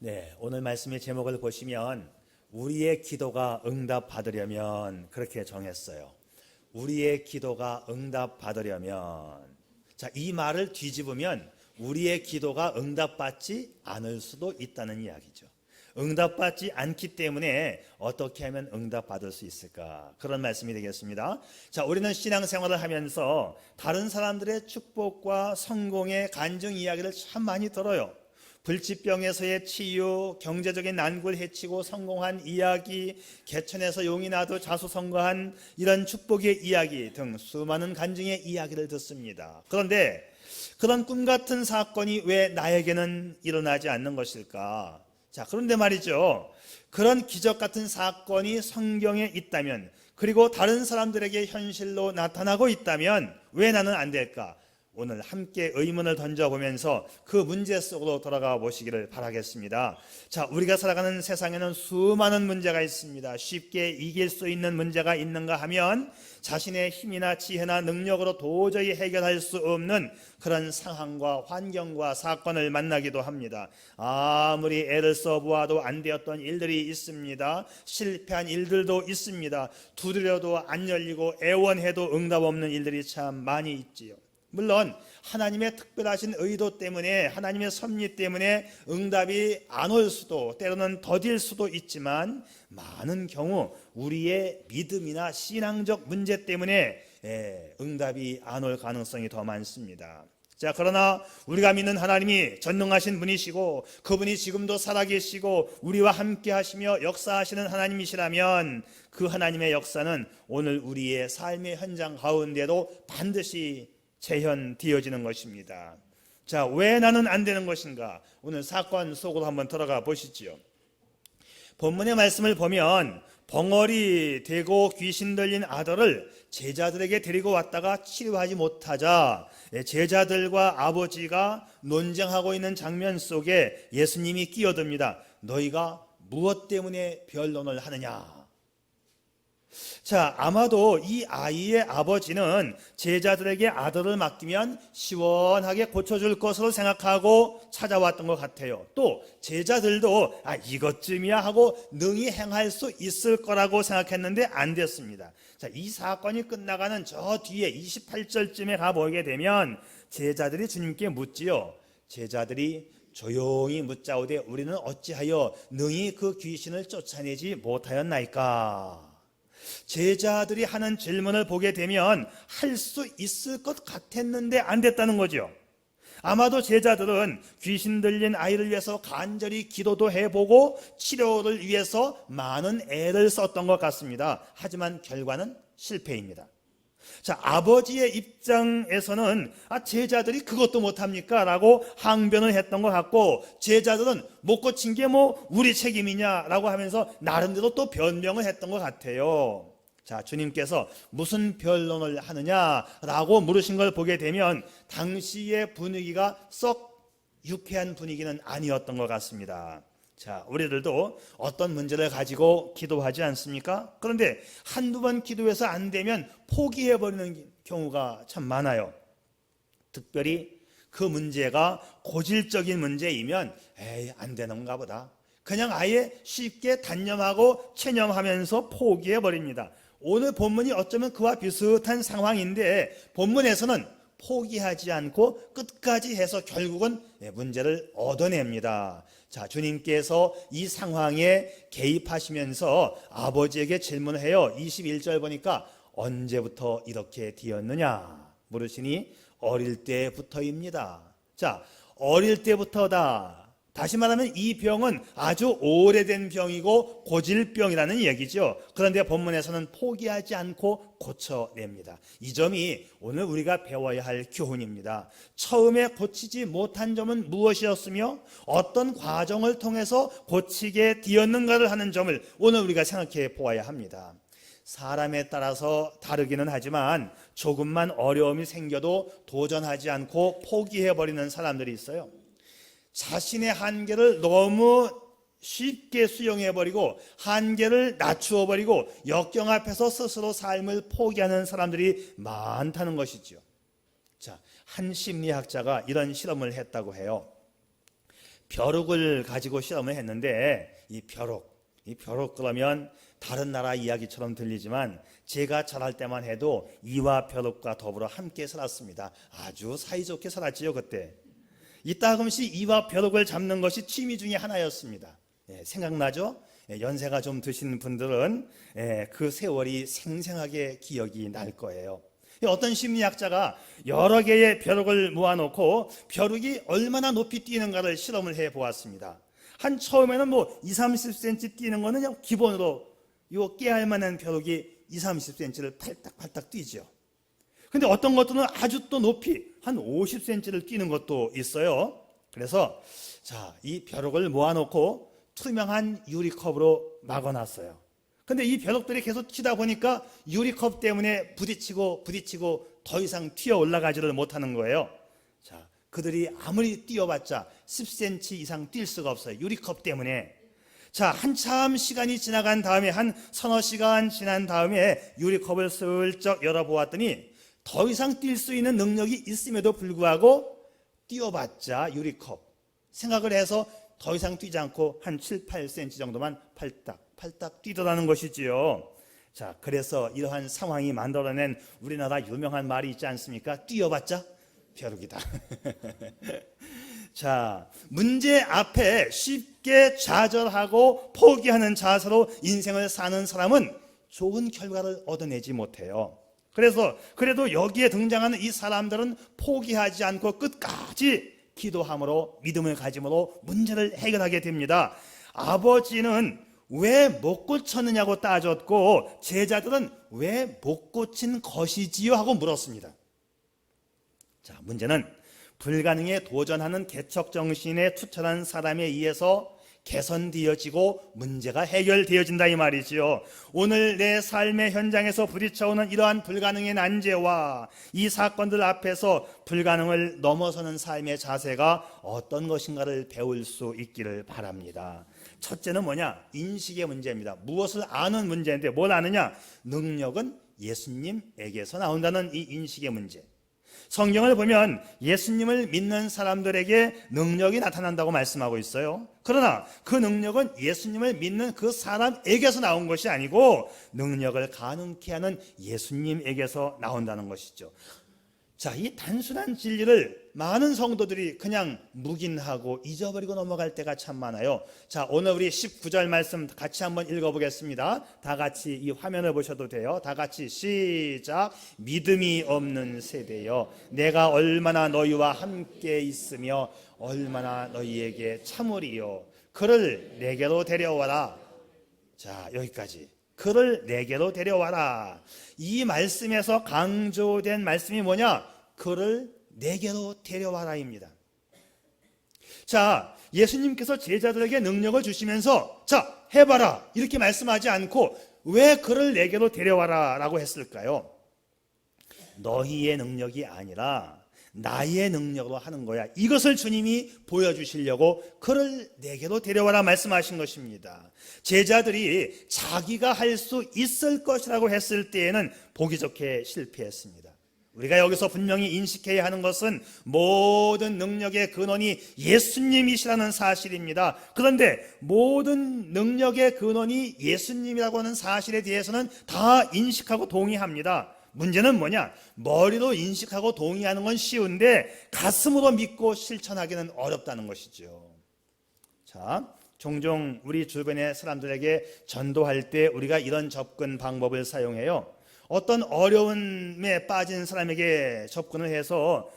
네, 오늘 말씀의 제목을 보시면 우리의 기도가 응답받으려면 그렇게 정했어요. 우리의 기도가 응답받으려면, 자, 이 말을 뒤집으면 우리의 기도가 응답받지 않을 수도 있다는 이야기죠. 응답받지 않기 때문에 어떻게 하면 응답받을 수 있을까? 그런 말씀이 되겠습니다. 자, 우리는 신앙생활을 하면서 다른 사람들의 축복과 성공의 간증 이야기를 참 많이 들어요. 불치병에서의 치유, 경제적인 난국을 헤치고 성공한 이야기, 개천에서 용이 나도 자수성가한 이런 축복의 이야기 등 수많은 간증의 이야기를 듣습니다. 그런데 그런 꿈 같은 사건이 왜 나에게는 일어나지 않는 것일까? 자, 그런데 말이죠. 그런 기적 같은 사건이 성경에 있다면, 그리고 다른 사람들에게 현실로 나타나고 있다면 왜 나는 안 될까? 오늘 함께 의문을 던져보면서 그 문제 속으로 들어가 보시기를 바라겠습니다. 자, 우리가 살아가는 세상에는 수많은 문제가 있습니다. 쉽게 이길 수 있는 문제가 있는가 하면 자신의 힘이나 지혜나 능력으로 도저히 해결할 수 없는 그런 상황과 환경과 사건을 만나기도 합니다. 아무리 애를 써보아도 안 되었던 일들이 있습니다. 실패한 일들도 있습니다. 두드려도 안 열리고 애원해도 응답 없는 일들이 참 많이 있지요. 물론 하나님의 특별하신 의도 때문에, 하나님의 섭리 때문에 응답이 안 올 수도, 때로는 더딜 수도 있지만, 많은 경우 우리의 믿음이나 신앙적 문제 때문에 응답이 안 올 가능성이 더 많습니다. 자, 그러나 우리가 믿는 하나님이 전능하신 분이시고 그분이 지금도 살아계시고 우리와 함께 하시며 역사하시는 하나님이시라면, 그 하나님의 역사는 오늘 우리의 삶의 현장 가운데도 반드시 재현되어지는 것입니다. 자, 왜 나는 안 되는 것인가? 오늘 사건 속으로 한번 들어가 보시지요. 본문의 말씀을 보면 벙어리 되고 귀신 들린 아들을 제자들에게 데리고 왔다가 치료하지 못하자 제자들과 아버지가 논쟁하고 있는 장면 속에 예수님이 끼어듭니다. 너희가 무엇 때문에 변론을 하느냐? 자, 아마도 이 아이의 아버지는 제자들에게 아들을 맡기면 시원하게 고쳐줄 것으로 생각하고 찾아왔던 것 같아요. 또 제자들도 이것쯤이야 하고 능히 행할 수 있을 거라고 생각했는데 안 됐습니다. 자, 이 사건이 끝나가는 저 뒤에 28절쯤에 가보게 되면 제자들이 주님께 묻지요. 제자들이 조용히 묻자오되 우리는 어찌하여 능히 그 귀신을 쫓아내지 못하였나이까? 제자들이 하는 질문을 보게 되면 할 수 있을 것 같았는데 안 됐다는 거죠. 아마도 제자들은 귀신 들린 아이를 위해서 간절히 기도도 해보고 치료를 위해서 많은 애를 썼던 것 같습니다. 하지만 결과는 실패입니다. 자, 아버지의 입장에서는 제자들이 그것도 못합니까? 라고 항변을 했던 것 같고, 제자들은 못 고친 게 뭐 우리 책임이냐? 라고 하면서 나름대로 또 변명을 했던 것 같아요. 자, 주님께서 무슨 변론을 하느냐라고 물으신 걸 보게 되면 당시의 분위기가 썩 유쾌한 분위기는 아니었던 것 같습니다. 자, 우리들도 어떤 문제를 가지고 기도하지 않습니까? 그런데 한두 번 기도해서 안 되면 포기해버리는 경우가 참 많아요. 특별히 그 문제가 고질적인 문제이면 안 되는가 보다, 그냥 아예 쉽게 단념하고 체념하면서 포기해버립니다. 오늘 본문이 어쩌면 그와 비슷한 상황인데, 본문에서는 포기하지 않고 끝까지 해서 결국은 문제를 얻어냅니다. 자, 주님께서 이 상황에 개입하시면서 아버지에게 질문을 해요. 21절 보니까 언제부터 이렇게 되었느냐 물으시니 어릴 때부터입니다. 자, 어릴 때부터다. 다시 말하면 이 병은 아주 오래된 병이고 고질병이라는 얘기죠. 그런데 본문에서는 포기하지 않고 고쳐냅니다. 이 점이 오늘 우리가 배워야 할 교훈입니다. 처음에 고치지 못한 점은 무엇이었으며 어떤 과정을 통해서 고치게 되었는가를 하는 점을 오늘 우리가 생각해 보아야 합니다. 사람에 따라서 다르기는 하지만 조금만 어려움이 생겨도 도전하지 않고 포기해버리는 사람들이 있어요. 자신의 한계를 너무 쉽게 수용해버리고 한계를 낮추어버리고 역경 앞에서 스스로 삶을 포기하는 사람들이 많다는 것이죠. 자, 한 심리학자가 이런 실험을 했다고 해요. 벼룩을 가지고 실험을 했는데 이 벼룩 그러면 다른 나라 이야기처럼 들리지만 제가 자랄 때만 해도 이와 벼룩과 더불어 함께 살았습니다. 아주 사이좋게 살았지요 그때. 이따금씩 이와 벼룩을 잡는 것이 취미 중에 하나였습니다. 생각나죠? 연세가 좀 드신 분들은 그 세월이 생생하게 기억이 날 거예요. 어떤 심리학자가 여러 개의 벼룩을 모아놓고 벼룩이 얼마나 높이 뛰는가를 실험을 해보았습니다. 한 처음에는 뭐 20-30cm 뛰는 거는 그냥 기본으로 요 깨알 만한 벼룩이 20-30cm를 팔딱팔딱 뛰죠. 근데 어떤 것들은 아주 또 높이 한 50cm를 뛰는 것도 있어요. 그래서 이 벼룩을 모아놓고 투명한 유리컵으로 막아놨어요. 근데 이 벼룩들이 계속 튀다 보니까 유리컵 때문에 부딪히고 더 이상 튀어 올라가지를 못하는 거예요. 그들이 아무리 뛰어봤자 10cm 이상 뛸 수가 없어요. 유리컵 때문에. 한참 시간이 지나간 다음에 한 서너 시간 지난 다음에 유리컵을 슬쩍 열어보았더니 더 이상 뛸 수 있는 능력이 있음에도 불구하고 뛰어봤자 유리컵 생각을 해서 더 이상 뛰지 않고 한 7-8cm 정도만 팔딱 뛰더라는 것이지요. 그래서 이러한 상황이 만들어낸 우리나라 유명한 말이 있지 않습니까? 뛰어봤자 벼룩이다. 문제 앞에 쉽게 좌절하고 포기하는 자세로 인생을 사는 사람은 좋은 결과를 얻어내지 못해요. 그래도 여기에 등장하는 이 사람들은 포기하지 않고 끝까지 기도함으로 믿음을 가짐으로 문제를 해결하게 됩니다. 아버지는 왜 못 고쳤느냐고 따졌고 제자들은 왜 못 고친 것이지요? 하고 물었습니다. 문제는 불가능에 도전하는 개척정신에 투철한 사람에 의해서 개선되어지고 문제가 해결되어진다 이 말이지요. 오늘 내 삶의 현장에서 부딪혀오는 이러한 불가능의 난제와 이 사건들 앞에서 불가능을 넘어서는 삶의 자세가 어떤 것인가를 배울 수 있기를 바랍니다. 첫째는 뭐냐? 인식의 문제입니다. 무엇을 아는 문제인데 뭘 아느냐? 능력은 예수님에게서 나온다는 이 인식의 문제. 성경을 보면 예수님을 믿는 사람들에게 능력이 나타난다고 말씀하고 있어요. 그러나 그 능력은 예수님을 믿는 그 사람에게서 나온 것이 아니고 능력을 가능케 하는 예수님에게서 나온다는 것이죠. 이 단순한 진리를 많은 성도들이 그냥 묵인하고 잊어버리고 넘어갈 때가 참 많아요. 오늘 우리 19절 말씀 같이 한번 읽어보겠습니다. 다 같이 이 화면을 보셔도 돼요. 다 같이 시작. 믿음이 없는 세대여, 내가 얼마나 너희와 함께 있으며 얼마나 너희에게 참으리요. 그를 내게로 데려와라. 여기까지. 그를 내게로 데려와라. 이 말씀에서 강조된 말씀이 뭐냐? 그를 내게로 데려와라입니다. 예수님께서 제자들에게 능력을 주시면서 해봐라 이렇게 말씀하지 않고 왜 그를 내게로 데려와라 라고 했을까요? 너희의 능력이 아니라 나의 능력으로 하는 거야. 이것을 주님이 보여주시려고 그를 내게로 데려와라 말씀하신 것입니다. 제자들이 자기가 할 수 있을 것이라고 했을 때에는 보기 좋게 실패했습니다. 우리가 여기서 분명히 인식해야 하는 것은 모든 능력의 근원이 예수님이시라는 사실입니다. 그런데 모든 능력의 근원이 예수님이라고 하는 사실에 대해서는 다 인식하고 동의합니다. 문제는 뭐냐? 머리로 인식하고 동의하는 건 쉬운데 가슴으로 믿고 실천하기는 어렵다는 것이죠. 종종 우리 주변의 사람들에게 전도할 때 우리가 이런 접근 방법을 사용해요. 어떤 어려움에 빠진 사람에게 접근을 해서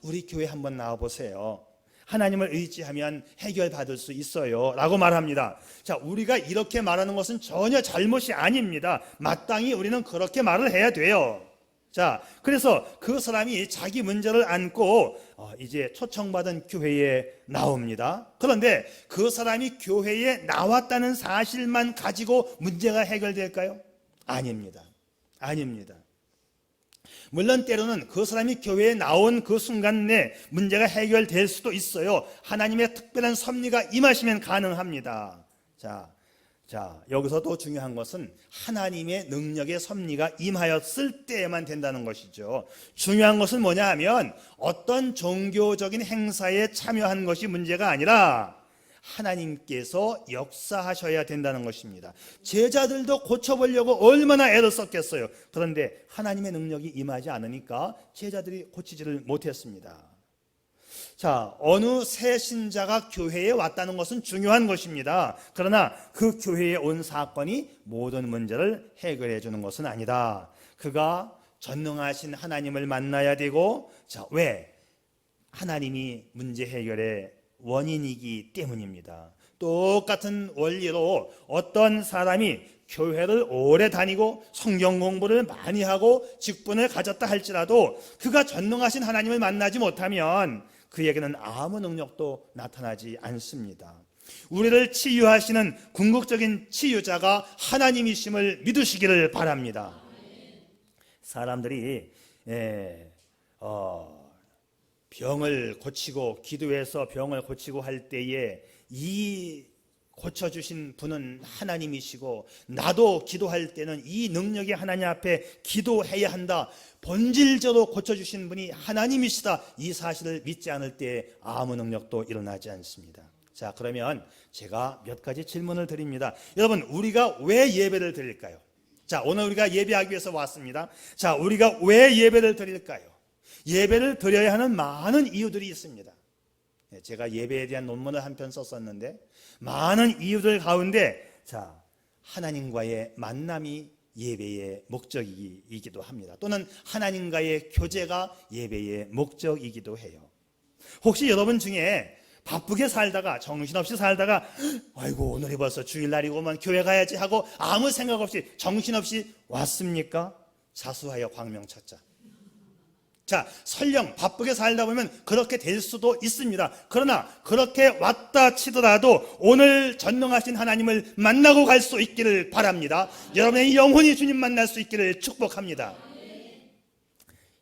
우리 교회 한번 나와보세요. 하나님을 의지하면 해결받을 수 있어요 라고 말합니다. 우리가 이렇게 말하는 것은 전혀 잘못이 아닙니다. 마땅히 우리는 그렇게 말을 해야 돼요. 그래서 그 사람이 자기 문제를 안고 이제 초청받은 교회에 나옵니다. 그런데 그 사람이 교회에 나왔다는 사실만 가지고 문제가 해결될까요? 아닙니다. 물론 때로는 그 사람이 교회에 나온 그 순간 내 문제가 해결될 수도 있어요. 하나님의 특별한 섭리가 임하시면 가능합니다. 자, 여기서 또 중요한 것은 하나님의 능력의 섭리가 임하였을 때에만 된다는 것이죠. 중요한 것은 뭐냐 하면 어떤 종교적인 행사에 참여한 것이 문제가 아니라 하나님께서 역사하셔야 된다는 것입니다. 제자들도 고쳐보려고 얼마나 애를 썼겠어요. 그런데 하나님의 능력이 임하지 않으니까 제자들이 고치지를 못했습니다. 자, 어느 새 신자가 교회에 왔다는 것은 중요한 것입니다. 그러나 그 교회에 온 사건이 모든 문제를 해결해 주는 것은 아니다. 그가 전능하신 하나님을 만나야 되고, 자, 왜? 하나님이 문제 해결의 원인이기 때문입니다. 똑같은 원리로 어떤 사람이 교회를 오래 다니고 성경 공부를 많이 하고 직분을 가졌다 할지라도 그가 전능하신 하나님을 만나지 못하면 그에게는 아무 능력도 나타나지 않습니다. 우리를 치유하시는 궁극적인 치유자가 하나님이심을 믿으시기를 바랍니다. 사람들이 병을 고치고 기도해서 병을 고치고 할 때에 이 고쳐주신 분은 하나님이시고 나도 기도할 때는 이 능력이 하나님 앞에 기도해야 한다, 본질적으로 고쳐주신 분이 하나님이시다, 이 사실을 믿지 않을 때 아무 능력도 일어나지 않습니다. 자, 그러면 제가 몇 가지 질문을 드립니다. 여러분, 우리가 왜 예배를 드릴까요? 자, 오늘 우리가 예배하기 위해서 왔습니다. 자, 우리가 왜 예배를 드릴까요? 예배를 드려야 하는 많은 이유들이 있습니다. 제가 예배에 대한 논문을 한 편 썼었는데 많은 이유들 가운데, 자, 하나님과의 만남이 예배의 목적이기도 합니다. 또는 하나님과의 교제가 예배의 목적이기도 해요. 혹시 여러분 중에 바쁘게 살다가 정신없이 살다가 아이고 오늘이 벌써 주일날이고만 교회 가야지 하고 아무 생각 없이 정신없이 왔습니까? 자수하여 광명 찾자. 자, 설령 바쁘게 살다 보면 그렇게 될 수도 있습니다. 그러나 그렇게 왔다 치더라도 오늘 전능하신 하나님을 만나고 갈 수 있기를 바랍니다. 여러분의 영혼이 주님 만날 수 있기를 축복합니다.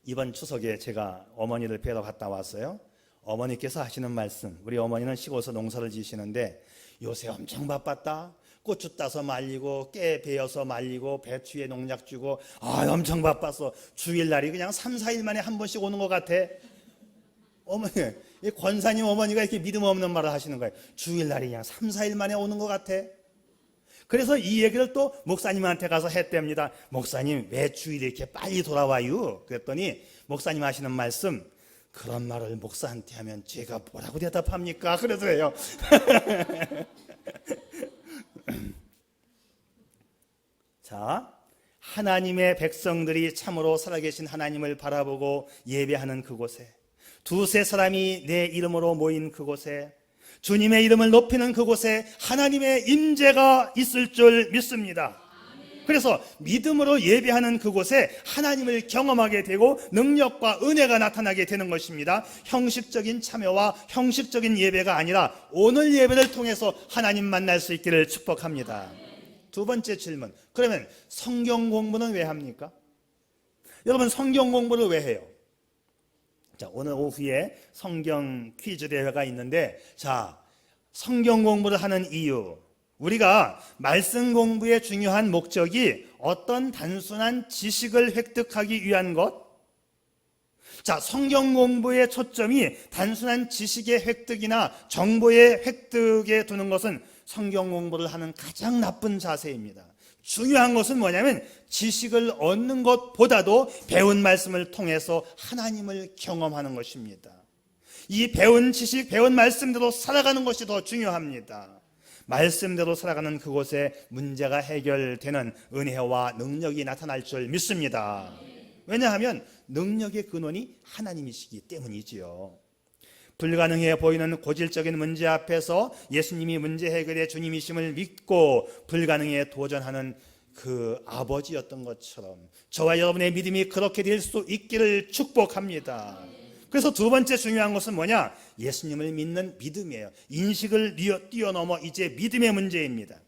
이번 추석에 제가 어머니를 뵈러 갔다 왔어요. 어머니께서 하시는 말씀, 우리 어머니는 시골에서 농사를 지시는데 요새 엄청 바빴다, 고추 따서 말리고 깨 베어서 말리고 배추에 농약 주고 엄청 바빠서 주일날이 그냥 3, 4일 만에 한 번씩 오는 것 같아. 어머니, 권사님 어머니가 이렇게 믿음 없는 말을 하시는 거예요. 주일날이 그냥 3, 4일 만에 오는 것 같아. 그래서 이 얘기를 또 목사님한테 가서 했답니다. 목사님, 왜 주일에 이렇게 빨리 돌아와요? 그랬더니 목사님 하시는 말씀, 그런 말을 목사한테 하면 제가 뭐라고 대답합니까? 그러더래요. 자, 하나님의 백성들이 참으로 살아계신 하나님을 바라보고 예배하는 그곳에, 두세 사람이 내 이름으로 모인 그곳에, 주님의 이름을 높이는 그곳에 하나님의 임재가 있을 줄 믿습니다. 그래서 믿음으로 예배하는 그곳에 하나님을 경험하게 되고 능력과 은혜가 나타나게 되는 것입니다. 형식적인 참여와 형식적인 예배가 아니라 오늘 예배를 통해서 하나님 만날 수 있기를 축복합니다. 두 번째 질문, 그러면 성경 공부는 왜 합니까? 여러분, 성경 공부를 왜 해요? 자, 오늘 오후에 성경 퀴즈 대회가 있는데, 자, 성경 공부를 하는 이유, 우리가 말씀 공부의 중요한 목적이 어떤 단순한 지식을 획득하기 위한 것, 자, 성경 공부의 초점이 단순한 지식의 획득이나 정보의 획득에 두는 것은 성경 공부를 하는 가장 나쁜 자세입니다. 중요한 것은 뭐냐면 지식을 얻는 것보다도 배운 말씀을 통해서 하나님을 경험하는 것입니다. 이 배운 지식, 배운 말씀대로 살아가는 것이 더 중요합니다. 말씀대로 살아가는 그곳에 문제가 해결되는 은혜와 능력이 나타날 줄 믿습니다. 왜냐하면 능력의 근원이 하나님이시기 때문이지요. 불가능해 보이는 고질적인 문제 앞에서 예수님이 문제 해결의 주님이심을 믿고 불가능에 도전하는 그 아버지였던 것처럼 저와 여러분의 믿음이 그렇게 될 수 있기를 축복합니다. 그래서 두 번째 중요한 것은 뭐냐? 예수님을 믿는 믿음이에요. 인식을 뛰어넘어 이제 믿음의 문제입니다.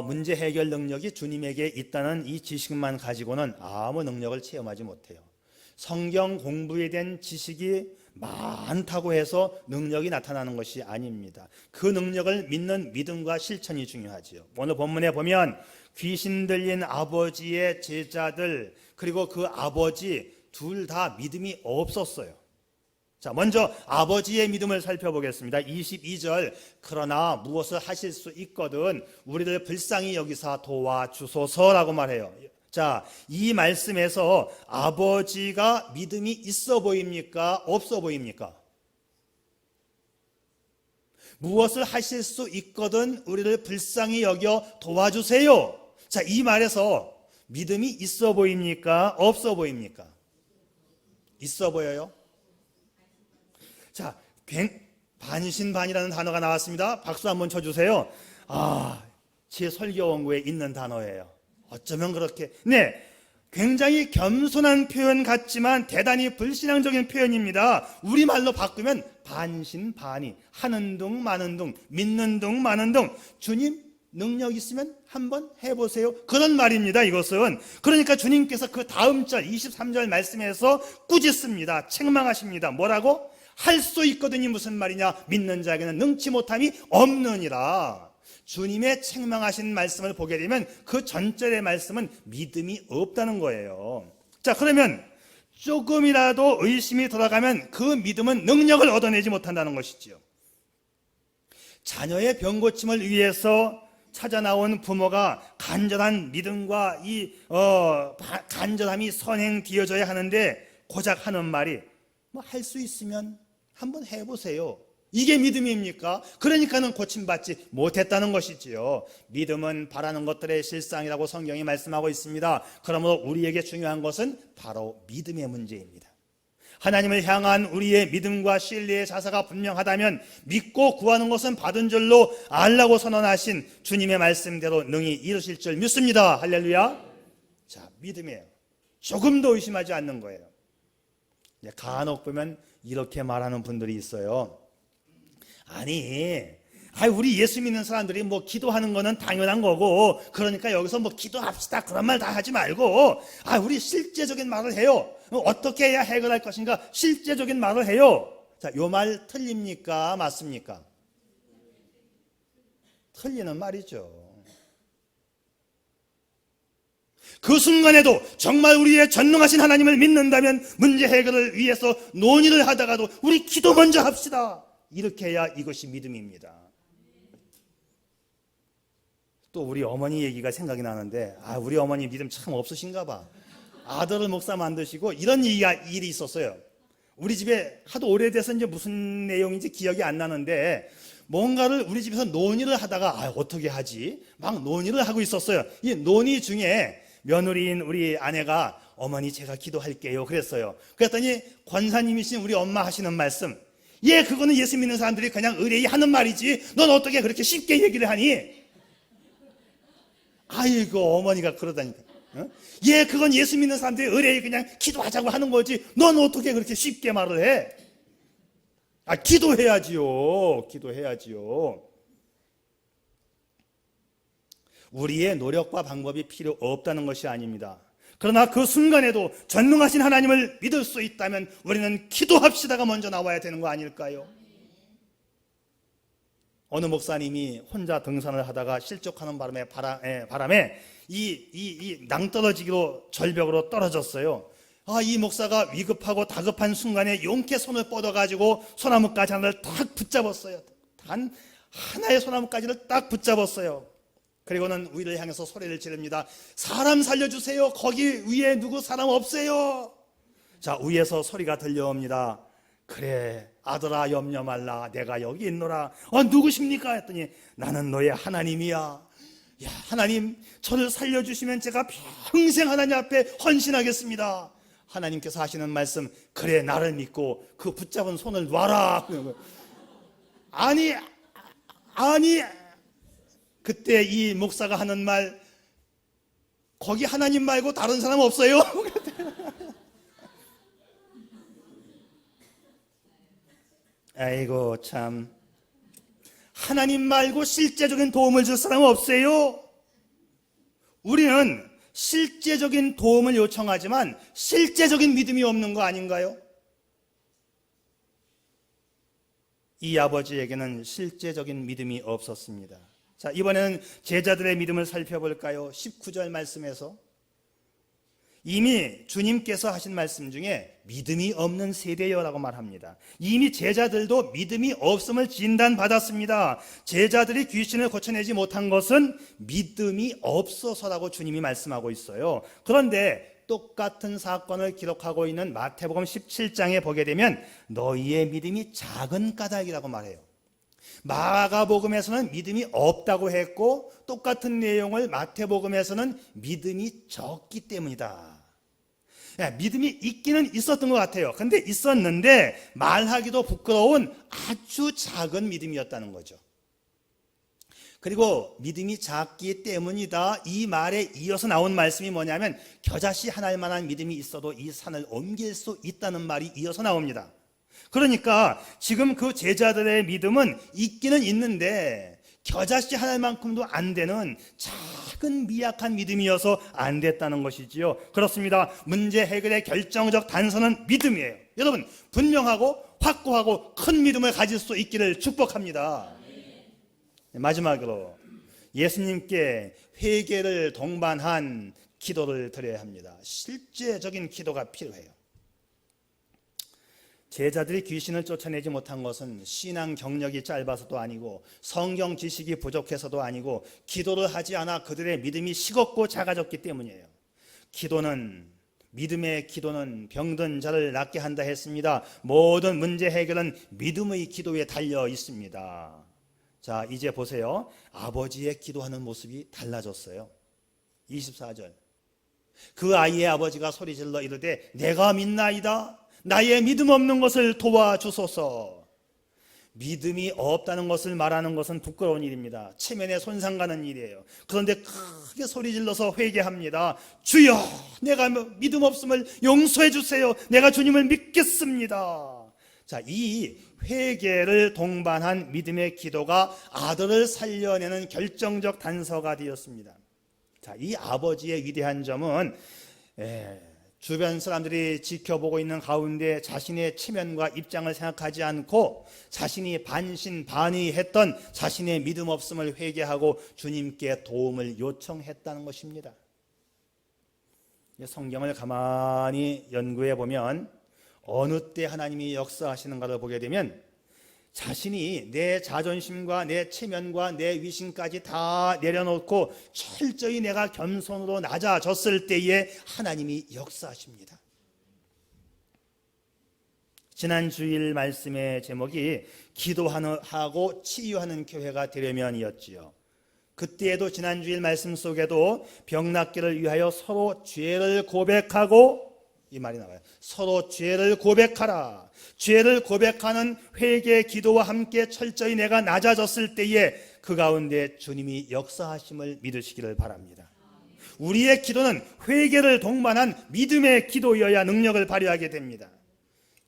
문제 해결 능력이 주님에게 있다는 이 지식만 가지고는 아무 능력을 체험하지 못해요. 성경 공부에 대한 지식이 많다고 해서 능력이 나타나는 것이 아닙니다. 그 능력을 믿는 믿음과 실천이 중요하지요. 오늘 본문에 보면 귀신 들린 아버지의 제자들, 그리고 그 아버지 둘 다 믿음이 없었어요. 자, 먼저 아버지의 믿음을 살펴보겠습니다. 22절, 그러나 무엇을 하실 수 있거든 우리를 불쌍히 여기사 도와주소서라고 말해요. 자, 이 말씀에서 아버지가 믿음이 있어 보입니까? 없어 보입니까? 무엇을 하실 수 있거든 우리를 불쌍히 여겨 도와주세요. 자, 이 말에서 믿음이 있어 보입니까? 없어 보입니까? 있어 보여요? 자, 반신반이라는 단어가 나왔습니다. 박수 한번 쳐주세요. 제 설교 원고에 있는 단어예요. 어쩌면 그렇게, 굉장히 겸손한 표현 같지만 대단히 불신앙적인 표현입니다. 우리말로 바꾸면 반신반의, 하는 둥 마는 둥, 믿는 둥 마는 둥. 주님 능력 있으면 한번 해보세요, 그런 말입니다. 이것은 그러니까 주님께서 그 다음 절 23절 말씀에서 꾸짖습니다. 책망하십니다. 뭐라고? 할 수 있거든이 무슨 말이냐? 믿는 자에게는 능치 못함이 없느니라. 주님의 책망하신 말씀을 보게 되면 그 전절의 말씀은 믿음이 없다는 거예요. 자, 그러면 조금이라도 의심이 들어가면 그 믿음은 능력을 얻어내지 못한다는 것이지요. 자녀의 병고침을 위해서 찾아 나온 부모가 간절한 믿음과 이 간절함이 선행되어져야 하는데 고작 하는 말이 할 수 있으면 한번 해보세요. 이게 믿음입니까? 그러니까는 고침받지 못했다는 것이지요. 믿음은 바라는 것들의 실상이라고 성경이 말씀하고 있습니다. 그러므로 우리에게 중요한 것은 바로 믿음의 문제입니다. 하나님을 향한 우리의 믿음과 신뢰의 자세가 분명하다면 믿고 구하는 것은 받은 줄로 알라고 선언하신 주님의 말씀대로 능히 이루실 줄 믿습니다. 할렐루야. 자, 믿음이에요. 조금도 의심하지 않는 거예요. 간혹 보면 이렇게 말하는 분들이 있어요. 우리 예수 믿는 사람들이 기도하는 거는 당연한 거고, 그러니까 여기서 기도합시다 그런 말 다 하지 말고, 우리 실제적인 말을 해요. 어떻게 해야 해결할 것인가 실제적인 말을 해요. 자, 요 말 틀립니까? 맞습니까? 틀리는 말이죠. 그 순간에도 정말 우리의 전능하신 하나님을 믿는다면 문제 해결을 위해서 논의를 하다가도 우리 기도 먼저 합시다, 이렇게 해야 이것이 믿음입니다. 또 우리 어머니 얘기가 생각이 나는데, 우리 어머니 믿음 참 없으신가 봐. 아들을 목사 만드시고 이런 일이 있었어요. 우리 집에 하도 오래돼서 이제 무슨 내용인지 기억이 안 나는데, 뭔가를 우리 집에서 논의를 하다가 어떻게 하지? 막 논의를 하고 있었어요. 이 논의 중에 며느리인 우리 아내가 어머니 제가 기도할게요 그랬어요. 그랬더니 권사님이신 우리 엄마 하시는 말씀, 그거는 예수 믿는 사람들이 그냥 의뢰이 하는 말이지 넌 어떻게 그렇게 쉽게 얘기를 하니? 아이고, 어머니가 그러다니까. 그건 예수 믿는 사람들이 의뢰이 그냥 기도하자고 하는 거지 넌 어떻게 그렇게 쉽게 말을 해? 기도해야지요. 우리의 노력과 방법이 필요 없다는 것이 아닙니다. 그러나 그 순간에도 전능하신 하나님을 믿을 수 있다면 우리는 기도합시다가 먼저 나와야 되는 거 아닐까요? 어느 목사님이 혼자 등산을 하다가 실족하는 바람에 이 낭떠러지기로 절벽으로 떨어졌어요. 이 목사가 위급하고 다급한 순간에 용케 손을 뻗어가지고 소나무가지 하나를 딱 붙잡았어요. 단 하나의 소나무가지를 딱 붙잡았어요. 그리고는 위를 향해서 소리를 지릅니다. 사람 살려주세요. 거기 위에 누구 사람 없어요. 자, 위에서 소리가 들려옵니다. 그래 아들아 염려 말라, 내가 여기 있노라. 누구십니까? 했더니 나는 너의 하나님이야. 하나님, 저를 살려주시면 제가 평생 하나님 앞에 헌신하겠습니다. 하나님께서 하시는 말씀, 그래 나를 믿고 그 붙잡은 손을 놔라. 아니 그때 이 목사가 하는 말, 거기 하나님 말고 다른 사람 없어요? 아이고 참, 하나님 말고 실제적인 도움을 줄 사람 없어요? 우리는 실제적인 도움을 요청하지만 실제적인 믿음이 없는 거 아닌가요? 이 아버지에게는 실제적인 믿음이 없었습니다. 자, 이번에는 제자들의 믿음을 살펴볼까요? 19절 말씀에서 이미 주님께서 하신 말씀 중에 믿음이 없는 세대여라고 말합니다. 이미 제자들도 믿음이 없음을 진단받았습니다. 제자들이 귀신을 고쳐내지 못한 것은 믿음이 없어서라고 주님이 말씀하고 있어요. 그런데 똑같은 사건을 기록하고 있는 마태복음 17장에 보게 되면 너희의 믿음이 작은 까닭이라고 말해요. 마가복음에서는 믿음이 없다고 했고 똑같은 내용을 마태복음에서는 믿음이 적기 때문이다. 믿음이 있기는 있었던 것 같아요. 근데 있었는데 말하기도 부끄러운 아주 작은 믿음이었다는 거죠. 그리고 믿음이 작기 때문이다. 이 말에 이어서 나온 말씀이 뭐냐면 겨자씨 하나일 만한 믿음이 있어도 이 산을 옮길 수 있다는 말이 이어서 나옵니다. 그러니까 지금 그 제자들의 믿음은 있기는 있는데 겨자씨 하나만큼도 안 되는 작은 미약한 믿음이어서 안 됐다는 것이지요. 그렇습니다. 문제 해결의 결정적 단서는 믿음이에요. 여러분, 분명하고 확고하고 큰 믿음을 가질 수 있기를 축복합니다. 마지막으로 예수님께 회개를 동반한 기도를 드려야 합니다. 실제적인 기도가 필요해요. 제자들이 귀신을 쫓아내지 못한 것은 신앙 경력이 짧아서도 아니고 성경 지식이 부족해서도 아니고 기도를 하지 않아 그들의 믿음이 식었고 작아졌기 때문이에요. 믿음의 기도는 병든 자를 낫게 한다 했습니다. 모든 문제 해결은 믿음의 기도에 달려 있습니다. 자, 이제 보세요. 아버지의 기도하는 모습이 달라졌어요. 24절. 그 아이의 아버지가 소리질러 이르되 내가 믿나이다. 나의 믿음 없는 것을 도와주소서. 믿음이 없다는 것을 말하는 것은 부끄러운 일입니다. 체면에 손상 가는 일이에요. 그런데 크게 소리질러서 회개합니다. 주여, 내가 믿음 없음을 용서해 주세요. 내가 주님을 믿겠습니다. 자, 이 회개를 동반한 믿음의 기도가 아들을 살려내는 결정적 단서가 되었습니다. 자, 이 아버지의 위대한 점은 주변 사람들이 지켜보고 있는 가운데 자신의 체면과 입장을 생각하지 않고 자신이 반신반의했던 자신의 믿음 없음을 회개하고 주님께 도움을 요청했다는 것입니다. 성경을 가만히 연구해 보면 어느 때 하나님이 역사하시는가를 보게 되면 자신이 내 자존심과 내 체면과 내 위신까지 다 내려놓고 철저히 내가 겸손으로 낮아졌을 때에 하나님이 역사하십니다. 지난 주일 말씀의 제목이 기도하고 치유하는 교회가 되려면이었지요. 그때에도 지난 주일 말씀 속에도 병낫기를 위하여 서로 죄를 고백하고 이 말이 나와요. 서로 죄를 고백하라. 죄를 고백하는 회개 기도와 함께 철저히 내가 낮아졌을 때에 그 가운데 주님이 역사하심을 믿으시기를 바랍니다. 우리의 기도는 회개를 동반한 믿음의 기도여야 능력을 발휘하게 됩니다.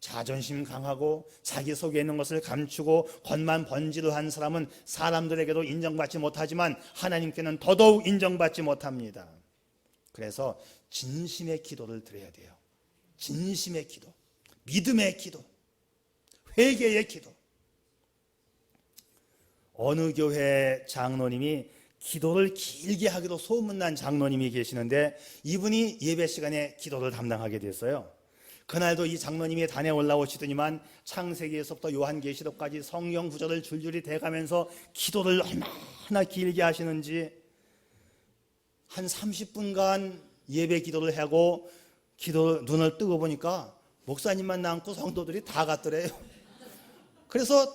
자존심 강하고 자기 속에 있는 것을 감추고 겉만 번지르 한 사람은 사람들에게도 인정받지 못하지만 하나님께는 더더욱 인정받지 못합니다. 그래서 진심의 기도를 드려야 돼요. 진심의 기도, 믿음의 기도, 회개의 기도. 어느 교회 장로님이 기도를 길게 하기로 소문난 장로님이 계시는데 이분이 예배 시간에 기도를 담당하게 됐어요. 그날도 이 장로님이 단에 올라오시더니만 창세기에서부터 요한계시록까지 성경 구절을 줄줄이 대가면서 기도를 얼마나 길게 하시는지 한 30분간 예배 기도를 하고 눈을 뜨고 보니까 목사님만 남고 성도들이 다 갔더래요. 그래서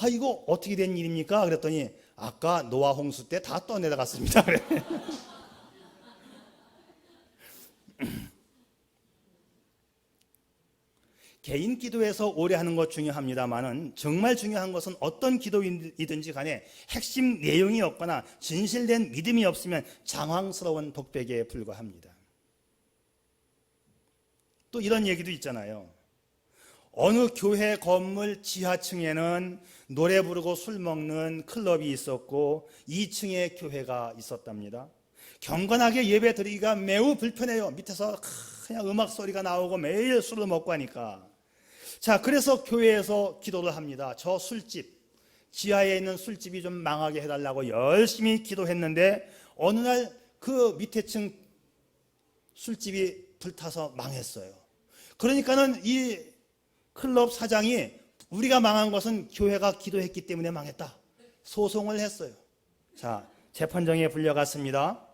이거 어떻게 된 일입니까? 그랬더니 아까 노아 홍수 때 다 떠내려갔습니다. 그래. 개인 기도에서 오래 하는 것 중요합니다만은 정말 중요한 것은 어떤 기도이든지 간에 핵심 내용이 없거나 진실된 믿음이 없으면 장황스러운 독백에 불과합니다. 또 이런 얘기도 있잖아요. 어느 교회 건물 지하층에는 노래 부르고 술 먹는 클럽이 있었고 2층에 교회가 있었답니다. 경건하게 예배 드리기가 매우 불편해요. 밑에서 그냥 음악 소리가 나오고 매일 술을 먹고 하니까. 자, 그래서 교회에서 기도를 합니다. 저 술집, 지하에 있는 술집이 좀 망하게 해달라고 열심히 기도했는데 어느 날 그 밑에 층 술집이 불타서 망했어요. 그러니까는 이 클럽 사장이 우리가 망한 것은 교회가 기도했기 때문에 망했다, 소송을 했어요. 자, 재판정에 불려갔습니다.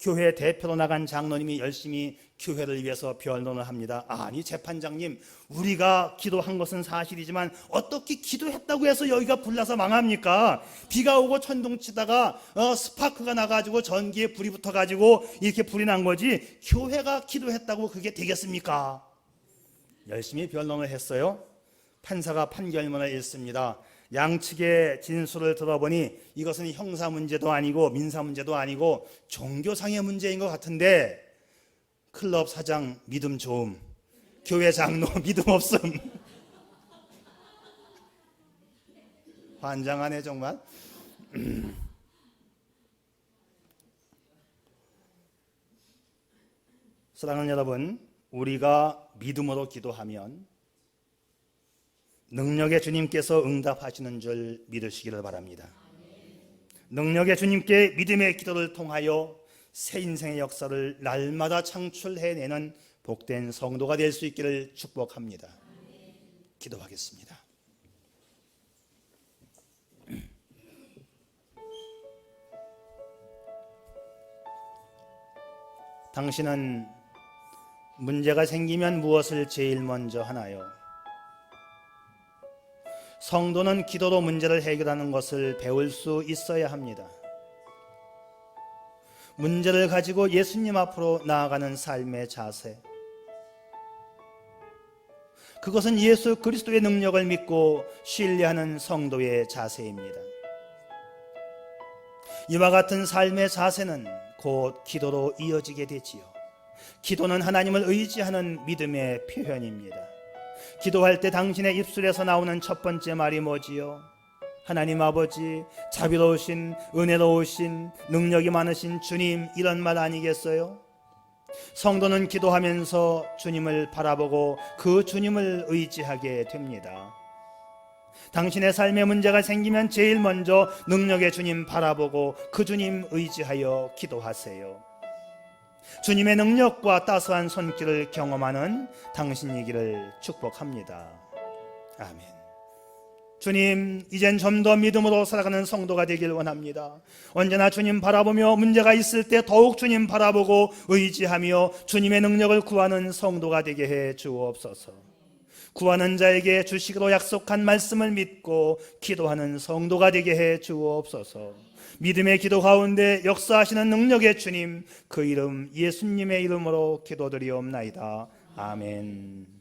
교회 대표로 나간 장로님이 열심히 교회를 위해서 변론을 합니다. 아니 재판장님, 우리가 기도한 것은 사실이지만 어떻게 기도했다고 해서 여기가 불나서 망합니까? 비가 오고 천둥치다가 스파크가 나가지고 전기에 불이 붙어가지고 이렇게 불이 난 거지 교회가 기도했다고 그게 되겠습니까? 열심히 변론을 했어요. 판사가 판결문을 읽습니다. 양측의 진술을 들어보니 이것은 형사 문제도 아니고 민사 문제도 아니고 종교상의 문제인 것 같은데 클럽 사장 믿음 좋음, 교회 장로 믿음 없음. 환장하네 정말. 사랑하는 여러분, 우리가 믿음으로 기도하면 능력의 주님께서 응답하시는 줄 믿으시기를 바랍니다. 능력의 주님께 믿음의 기도를 통하여 새 인생의 역사를 날마다 창출해내는 복된 성도가 될 수 있기를 축복합니다. 기도하겠습니다. 당신은 문제가 생기면 무엇을 제일 먼저 하나요? 성도는 기도로 문제를 해결하는 것을 배울 수 있어야 합니다. 문제를 가지고 예수님 앞으로 나아가는 삶의 자세, 그것은 예수 그리스도의 능력을 믿고 신뢰하는 성도의 자세입니다. 이와 같은 삶의 자세는 곧 기도로 이어지게 되지요. 기도는 하나님을 의지하는 믿음의 표현입니다. 기도할 때 당신의 입술에서 나오는 첫 번째 말이 뭐지요? 하나님 아버지, 자비로우신, 은혜로우신, 능력이 많으신 주님, 이런 말 아니겠어요? 성도는 기도하면서 주님을 바라보고 그 주님을 의지하게 됩니다. 당신의 삶에 문제가 생기면 제일 먼저 능력의 주님 바라보고 그 주님 의지하여 기도하세요. 주님의 능력과 따스한 손길을 경험하는 당신이기를 축복합니다. 아멘. 주님, 이젠 좀 더 믿음으로 살아가는 성도가 되길 원합니다. 언제나 주님 바라보며 문제가 있을 때 더욱 주님 바라보고 의지하며 주님의 능력을 구하는 성도가 되게 해 주옵소서. 구하는 자에게 주시기로 약속한 말씀을 믿고 기도하는 성도가 되게 해 주옵소서. 믿음의 기도 가운데 역사하시는 능력의 주님, 그 이름 예수님의 이름으로 기도드리옵나이다. 아멘.